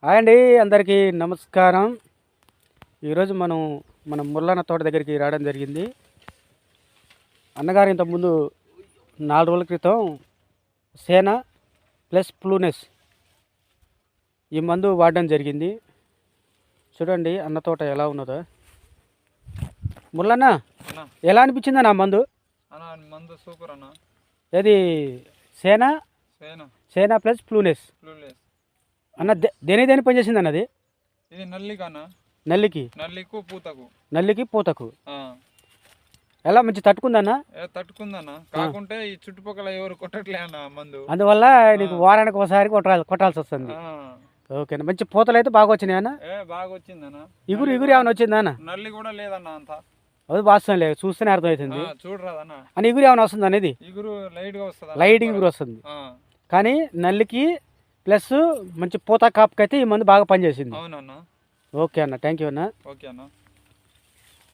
Hi అండి, అందరికీ నమస్కారం. ఈరోజు మన ముల్లన్న తోట దగ్గరికి రావడం జరిగింది. అన్నగారు ఇంతకుముందు 4 రోజుల క్రితం సేనా ప్లస్ ప్లూనెస్ ఈ మందు వాడడం జరిగింది. చూడండి అన్న తోట ఎలా ఉన్నదో. ముల్లన్న ఎలా అనిపించింది అన్న మందు? మందు సూపర్ అన్న. ఏది సేనా సేనా ప్లస్ ప్లూనెస్ అన్న దేని పనిచేసింది అన్నది? ఇది నల్లికన్నా. నల్లికి పూతకు ఎలా మంచి తట్టుకుందన్న? తట్టుకుందన్న. కాకుంటే ఈ చుట్టుపక్కల ఎవరు కొట్టట్లే అన్న మందు, అందువల్ల నీకు వారానికి ఒకసారి కొట్టాల్సి వస్తుంది. ఓకే, మంచి పూతలు అయితే బాగా వచ్చినాయి అన్న. బాగా వచ్చిందన్న. ఇగురు ఏమైనా వచ్చిందా అన్న? నల్లి కూడా లేదన్న. అంతా అది వాస్తవం లేదు, చూస్తేనే అర్థమవుతుంది. చూడరాదన్న. అని ఇగురు ఏమైనా వస్తుంది అనేది? ఇగురు లైట్ గా వస్తుంది. లైట్ ఇగురు వస్తుంది, కానీ నల్లికి ప్లస్ మంచి పూత కాపుకి అయితే ఈ మందు బాగా పనిచేసింది. అవునన్నా. ఓకే అన్న, థ్యాంక్ యూ అన్న. ఓకే అన్న.